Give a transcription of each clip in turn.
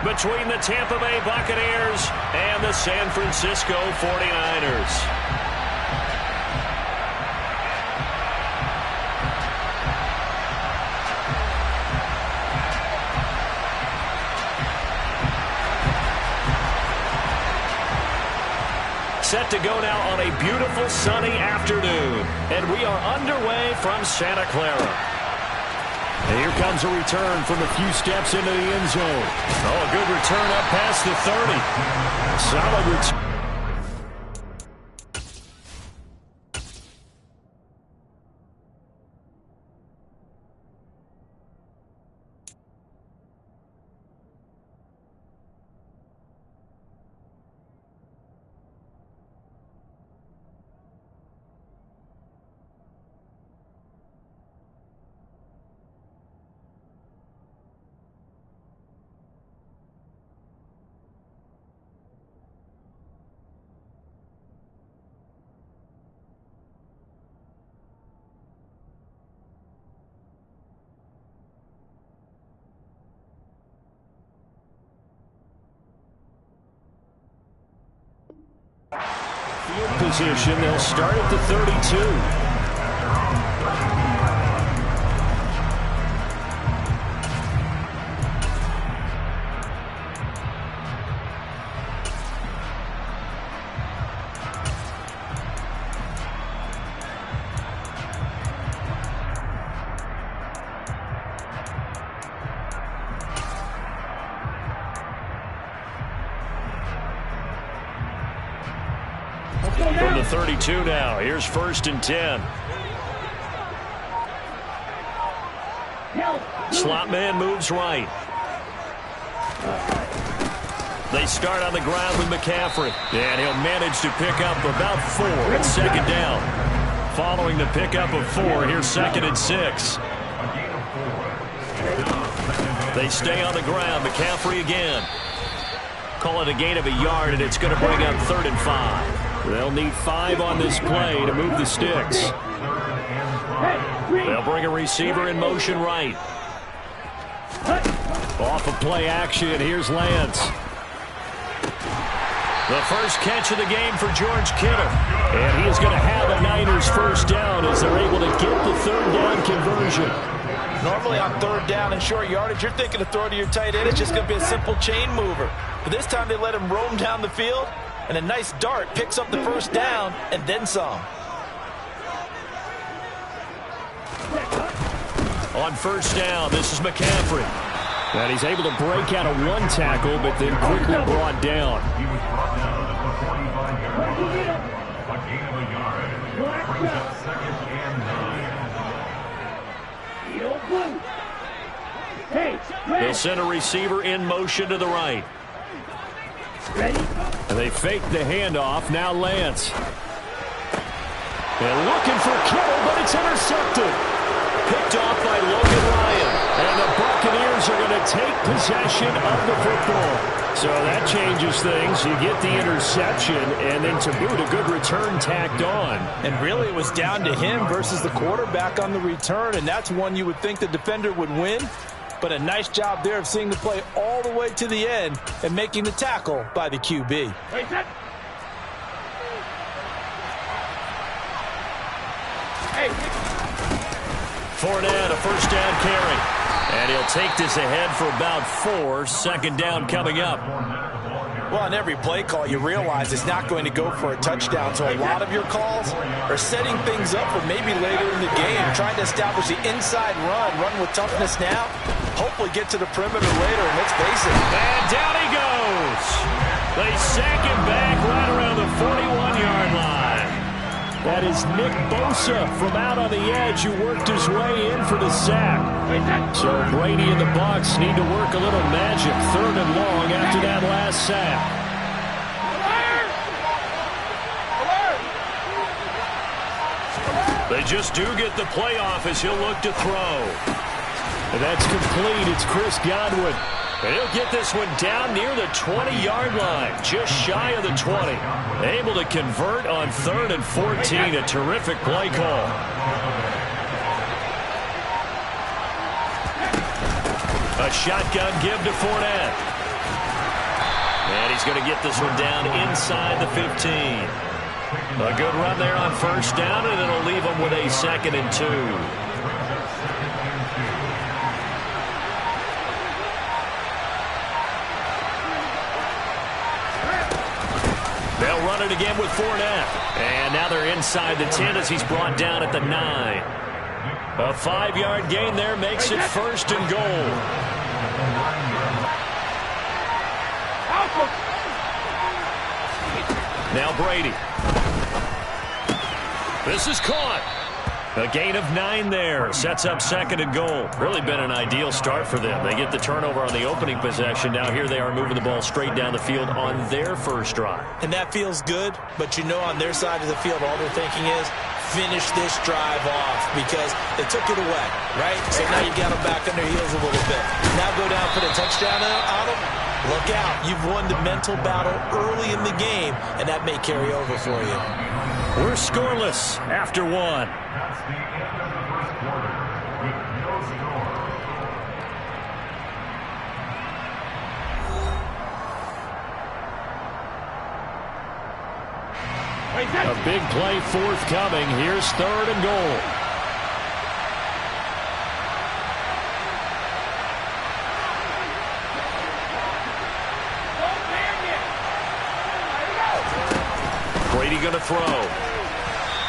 between the Tampa Bay Buccaneers and the San Francisco 49ers. Set to go now on a beautiful sunny afternoon. And we are underway from Santa Clara. And here comes a return from a few steps into the end zone. Oh, a good return up past the 30. Solid return. Field position, they'll start at the 32. From the 32 now, here's 1st and 10. Slot man moves right. They start on the ground with McCaffrey. And he'll manage to pick up about 4 at 2nd down. Following the pickup of 4, here's 2nd and 6. They stay on the ground. McCaffrey again. Call it a gain of a yard, and it's going to bring up 3rd and 5. They'll need 5 on this play to move the sticks. They'll bring a receiver in motion right. Off of play action, here's Lance. The first catch of the game for George Kittle. And he is going to have a Niners first down as they're able to get the 3rd down conversion. Normally on 3rd down and short yardage, you're thinking to throw to your tight end. It's just going to be a simple chain mover. But this time they let him roam down the field. And a nice dart picks up the first down and then some. On 1st down, this is McCaffrey. And he's able to break out of 1 tackle, but then quickly brought down. He was brought down at the 45-yard line. A gain of a yard. Brings up 2nd and 9. They'll send a receiver in motion to the right. And they fake the handoff. Now Lance. They're looking for Kittle, but it's intercepted. Picked off by Logan Ryan. And the Buccaneers are going to take possession of the football. So that changes things. You get the interception, and then to boot, a good return tacked on. And really it was down to him versus the quarterback on the return, and that's one you would think the defender would win. But a nice job there of seeing the play all the way to the end and making the tackle by the QB. Fournette, a first down carry. And he'll take this ahead for about 4. 2nd down coming up. Well, on every play call, you realize it's not going to go for a touchdown. So a lot of your calls are setting things up for maybe later in the game, trying to establish the inside run with toughness now. Hopefully get to the perimeter later, and let's face it. And down he goes. They sack him back right around the 41-yard line. That is Nick Bosa from out on the edge who worked his way in for the sack. So Brady and the Bucs need to work a little magic. 3rd and long after that last sack. They just do get the playoff as he'll look to throw. And that's complete. It's Chris Godwin. And he'll get this one down near the 20-yard line, just shy of the 20. Able to convert on 3rd and 14. A terrific play call. A shotgun give to Fournette. he's going to get this one down inside the 15. A good run there on first down, and it'll leave him with a 2nd and 2. They'll run it again with Fournette. And now they're inside the 10 as he's brought down at the 9. A 5-yard gain there makes it 1st and goal. Now Brady. This is caught. A gain of 9 there. Sets up 2nd and goal. Really been an ideal start for them. They get the turnover on the opening possession. Now here they are moving the ball straight down the field on their first drive. And that feels good, but you know on their side of the field all they're thinking is finish this drive off because they took it away, right? So now you got them back on their heels a little bit. Now go down for the touchdown on them. Look out. You've won the mental battle early in the game, and that may carry over for you. We're scoreless after 1. That's the end of the first quarter with no score. A big play forthcoming. Here's 3rd and goal. Brady going to throw.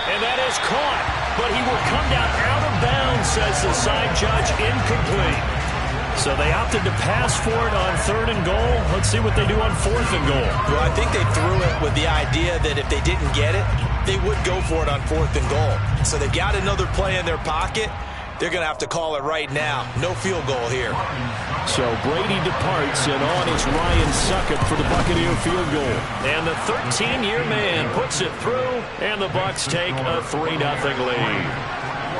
And that is caught. But he will come down out of bounds, says the side judge, incomplete. So they opted to pass for it on 3rd and goal. Let's see what they do on 4th and goal. Well, I think they threw it with the idea that if they didn't get it, they would go for it on 4th and goal. So they've got another play in their pocket. They're going to have to call it right now. No field goal here. So Brady departs, and on is Ryan Succop for the Buccaneer field goal. And the 13-year man puts it through, and the Bucs take a 3-0 lead.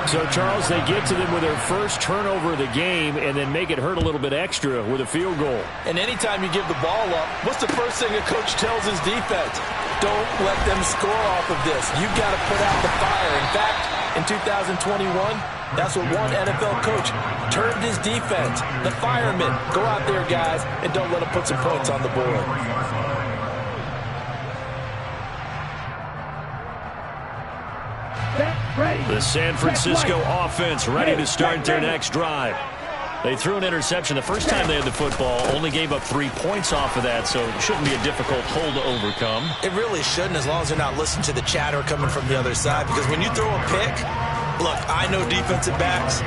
So, Charles, they get to them with their first turnover of the game and then make it hurt a little bit extra with a field goal. And anytime you give the ball up, what's the first thing a coach tells his defense? Don't let them score off of this. You've got to put out the fire. In fact, in 2021, that's what one NFL coach termed his defense. The firemen. Go out there, guys, and don't let them put some points on the board. The San Francisco offense ready to start their next drive. They threw an interception the first time they had the football, only gave up 3 points off of that, so it shouldn't be a difficult hole to overcome. It really shouldn't, as long as they're not listening to the chatter coming from the other side, because when you throw a pick, look, I know defensive backs,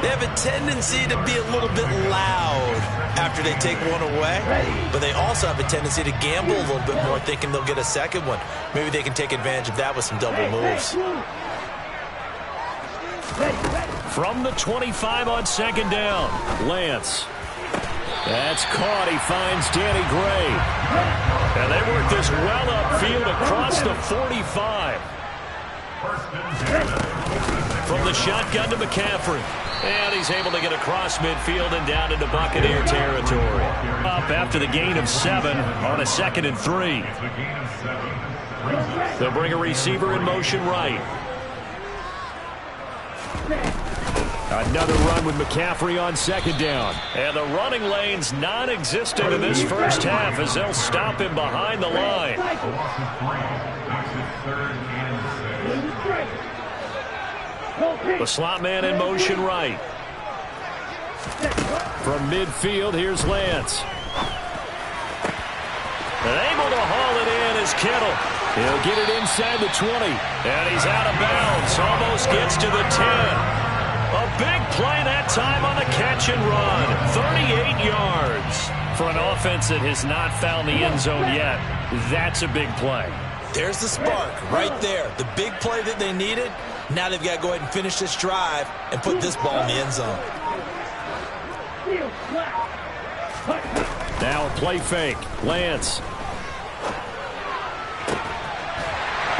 they have a tendency to be a little bit loud after they take one away, but they also have a tendency to gamble a little bit more, thinking they'll get a second one. Maybe they can take advantage of that with some double moves. From the 25 on 2nd down, Lance. That's caught. He finds Danny Gray. And they work this well upfield across the 45. From the shotgun to McCaffrey. And he's able to get across midfield and down into Buccaneer territory. Up after the gain of 7 on a 2nd and 3. They'll bring a receiver in motion right. Another run with McCaffrey on 2nd down. And the running lane's non-existent in this first half as they'll stop him behind the line. The slot man in motion right. From midfield, here's Lance. And able to haul it in is Kittle. He'll get it inside the 20. And he's out of bounds. Almost gets to the 10. A big play that time on the catch and run. 38 yards. For an offense that has not found the end zone yet, that's a big play. There's the spark right there. The big play that they needed. Now they've got to go ahead and finish this drive and put this ball in the end zone. Now a play fake. Lance.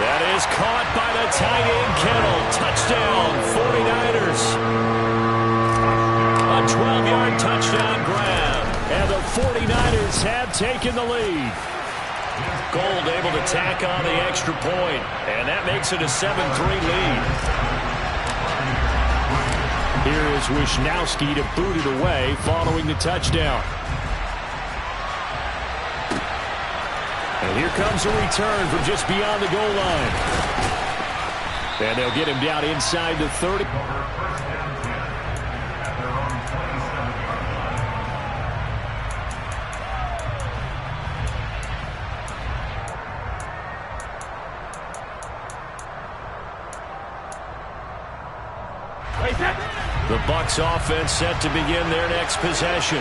That is caught by the tight end Kittle. Touchdown, 49ers. A 12-yard touchdown grab. And the 49ers have taken the lead. Gold able to tack on the extra point. And that makes it a 7-3 lead. Here is Wisnowski to boot it away following the touchdown. And here comes a return from just beyond the goal line. And they'll get him down inside the 30. The Bucs offense set to begin their next possession.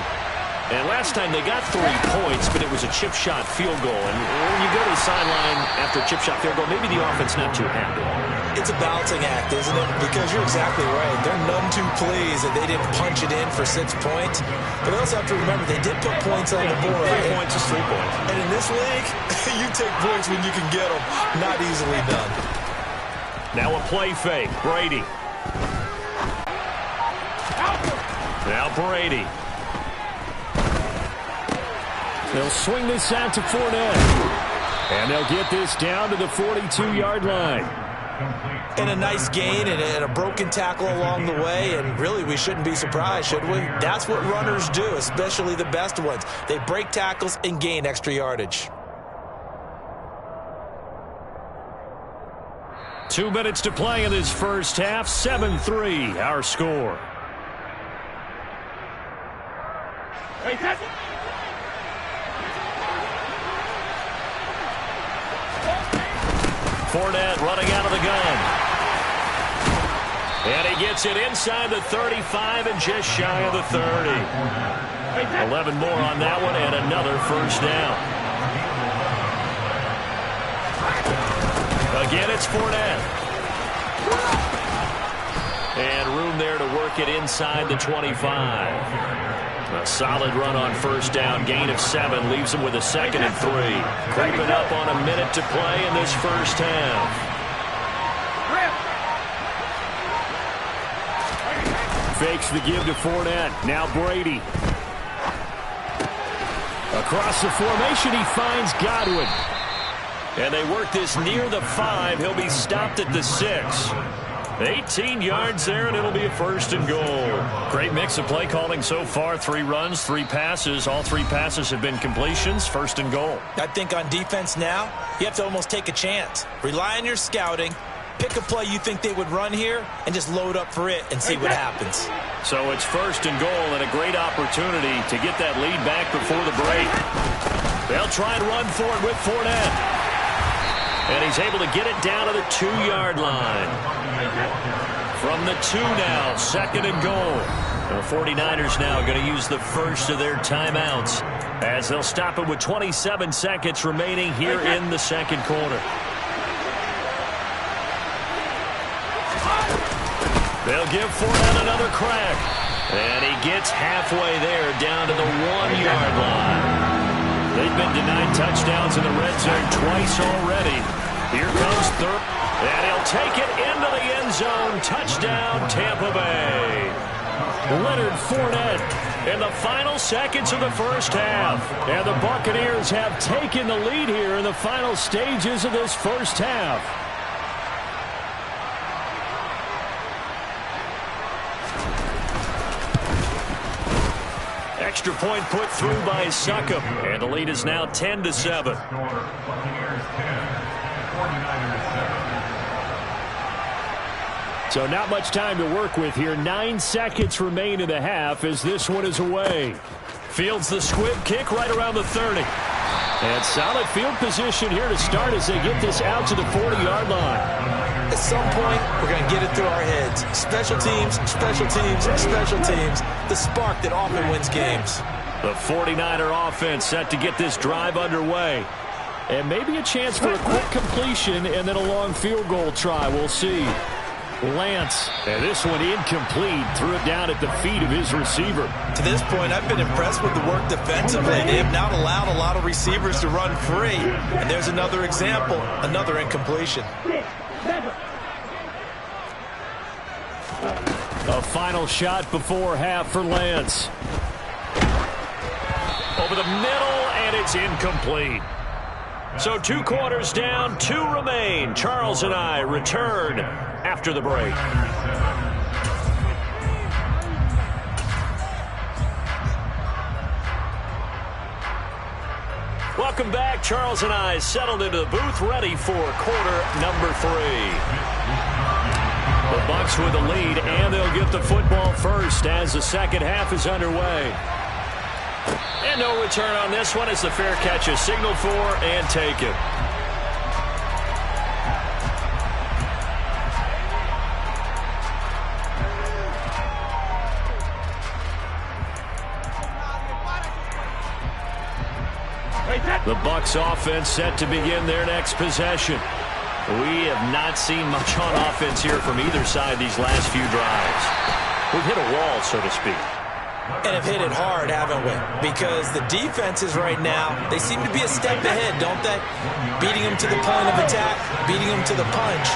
And last time they got 3 points, but it was a chip shot field goal. And when you go to the sideline after a chip shot field goal, maybe the offense not too happy. It's a balancing act, isn't it? Because you're exactly right. They're none too pleased that they didn't punch it in for 6 points. But they also have to remember they did put points on the board. 3 points is 3 points. And in this league, you take points when you can get them. Not easily done. Now a play fake. Brady. Now Brady. They'll swing this out to Fournette. And they'll get this down to the 42-yard line. And a nice gain and a broken tackle along the way. And really, we shouldn't be surprised, should we? That's what runners do, especially the best ones. They break tackles and gain extra yardage. 2 minutes to play in this first half. 7-3, our score. Fournette running out of the gun. And he gets it inside the 35 and just shy of the 30. 11 more on that one and another first down. Again, it's Fournette. And room there to work it inside the 25. A solid run on first down. Gain of 7 leaves him with a 2nd and 3. Creeping up on a minute to play in this first half. Fakes the give to Fournette. Now Brady. Across the formation, he finds Godwin. And they work this near the 5. He'll be stopped at the 6. 18 yards there, and it'll be a 1st and goal. Great mix of play calling so far. 3 runs, 3 passes. All 3 passes have been completions. 1st and goal. I think on defense now, you have to almost take a chance. Rely on your scouting. Pick a play you think they would run here, and just load up for it and see what happens. So it's 1st and goal, and a great opportunity to get that lead back before the break. They'll try and run for it with Fournette. And he's able to get it down to the 2-yard line. From the 2 now, 2nd and goal. The 49ers now going to use the first of their timeouts as they'll stop it with 27 seconds remaining here in the second quarter. They'll give Fournette another crack. And he gets halfway there down to the 1-yard line. They've been denied touchdowns in the red zone twice already. Here comes 3rd. And he'll take it into the end zone. Touchdown, Tampa Bay. Leonard Fournette in the final seconds of the first half. And the Buccaneers have taken the lead here in the final stages of this first half. Extra point put through by Succop. And the lead is now 10-7. So not much time to work with here. 9 seconds remain in the half as this one is away. Fields the squib kick right around the 30. And solid field position here to start as they get this out to the 40-yard line. At some point, we're going to get it through our heads. Special teams, special teams, special teams. The spark that often wins games. The 49er offense set to get this drive underway. And maybe a chance for a quick completion and then a long field goal try. We'll see. Lance, and this one incomplete, threw it down at the feet of his receiver. To this point, I've been impressed with the work defensively. They have not allowed a lot of receivers to run free. And there's another example, another incompletion. A final shot before half for Lance. Over the middle, and it's incomplete. So 2 quarters down, 2 remain. Charles and I return after the break. Welcome back. Charles and I settled into the booth, ready for quarter number 3. The Bucks with the lead, and they'll get the football first as the second half is underway. And no return on this one as the fair catch is signaled for and taken. The Bucks offense set to begin their next possession. We have not seen much on offense here from either side these last few drives. We've hit a wall, so to speak. And have hit it hard, haven't we? Because the defenses right now, they seem to be a step ahead, don't they? Beating them to the point of attack, beating them to the punch.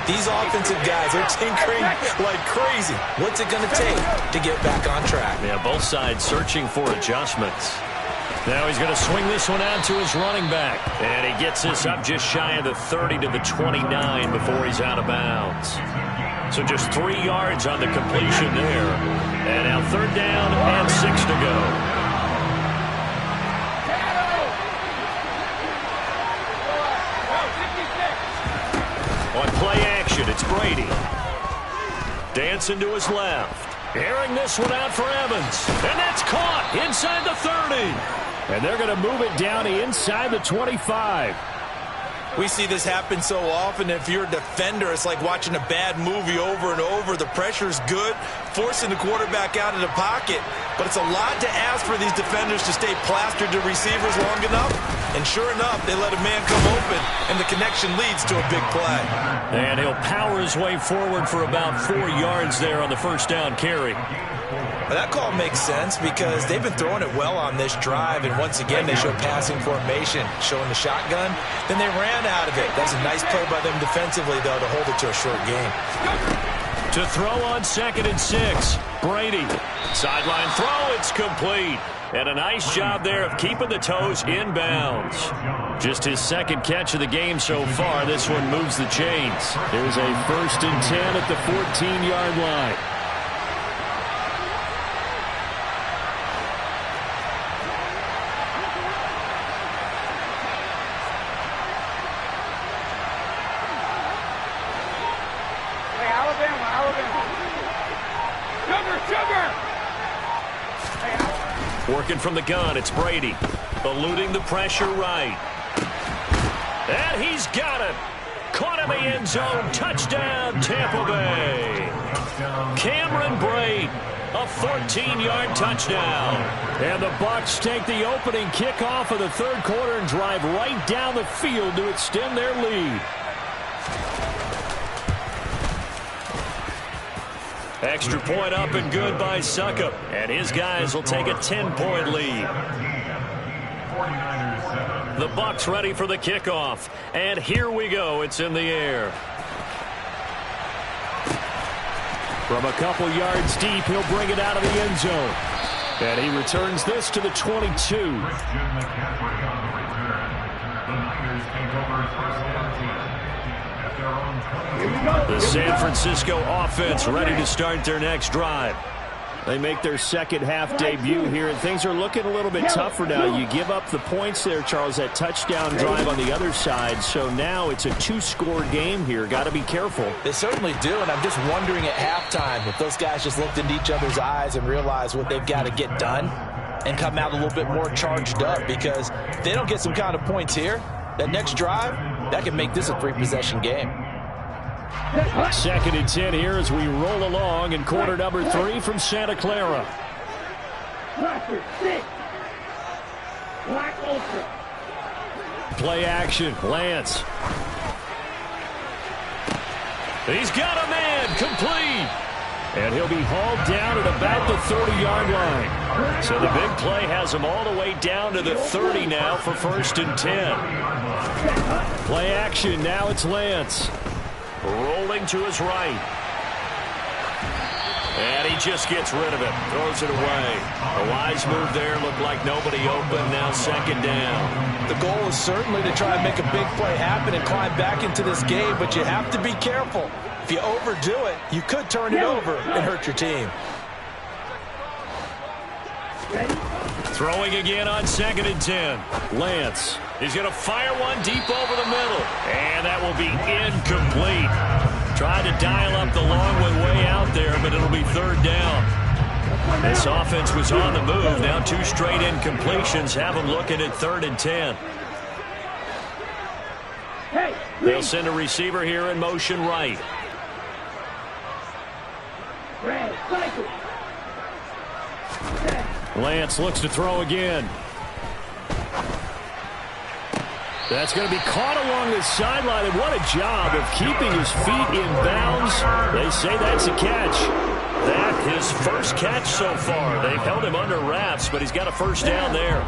These offensive guys are tinkering like crazy. What's it going to take to get back on track? Yeah, both sides searching for adjustments. Now he's going to swing this one out to his running back. And he gets this up just shy of the 30 to the 29 before he's out of bounds. So just 3 yards on the completion there. And now 3rd down and 6 to go. On play action, it's Brady. Dancing to his left. Airing this one out for Evans. And that's caught inside the 30. And they're going to move it down inside the 25. We see this happen so often. If you're a defender, it's like watching a bad movie over and over. The pressure's good, forcing the quarterback out of the pocket. But it's a lot to ask for these defenders to stay plastered to receivers long enough. And sure enough, they let a man come open, and the connection leads to a big play. And he'll power his way forward for about 4 yards there on the first down carry. That call makes sense because they've been throwing it well on this drive, and once again they show passing formation, showing the shotgun. Then they ran out of it. That's a nice play by them defensively, though, to hold it to a short game. To throw on 2nd and 6, Brady. Sideline throw, it's complete. And a nice job there of keeping the toes in bounds. Just his 2nd catch of the game so far. This one moves the chains. There's a 1st and 10 at the 14-yard line. Working from the gun, it's Brady. Eluding the pressure right. And he's got it. Caught in the end zone. Touchdown, Tampa Bay. Cameron Brate, a 14-yard touchdown. And the Bucks take the opening kickoff of the 3rd quarter and drive right down the field to extend their lead. Extra point up and good by Succop. And his guys will take a 10-point lead. The Bucks ready for the kickoff. And here we go. It's in the air. From a couple yards deep, he'll bring it out of the end zone. And he returns this to the 22. The San Francisco offense ready to start their next drive. They make their second half debut here, and things are looking a little bit tougher now. You give up the points there, Charles, that touchdown drive on the other side. So now it's a 2-score game here. Got to be careful. They certainly do, and I'm just wondering at halftime if those guys just looked into each other's eyes and realized what they've got to get done and come out a little bit more charged up, because if they don't get some kind of points here, that next drive, that can make this a 3-possession game. 2nd and 10 here as we roll along in quarter number 3 from Santa Clara. Play action, Lance. He's got a man, complete. And he'll be hauled down at about the 30-yard line. So the big play has him all the way down to the 30 now for 1st and 10. Play action, now it's Lance. Rolling to his right. And he just gets rid of it. Throws it away. A wise move there. Looked like nobody open. Now 2nd down. The goal is certainly to try and make a big play happen and climb back into this game, but you have to be careful. If you overdo it, you could turn it over and hurt your team. Throwing again on 2nd and 10. Lance. He's going to fire one deep over the middle. And that will be incomplete. Tried to dial up the long one way out there, but it'll be 3rd down. This offense was on the move. Now 2 straight incompletions have them looking at 3rd and 10. They'll send a receiver here in motion right. Lance looks to throw again. That's going to be caught along the sideline, and what a job of keeping his feet in bounds. They say that's a catch. That his first catch so far. They've held him under wraps, but he's got a 1st down there.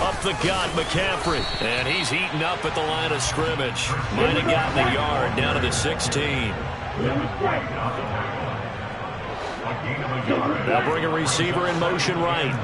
Up the gut, McCaffrey. And he's eaten up at the line of scrimmage. Might have gotten a yard down to the 16. They'll bring a receiver in motion right.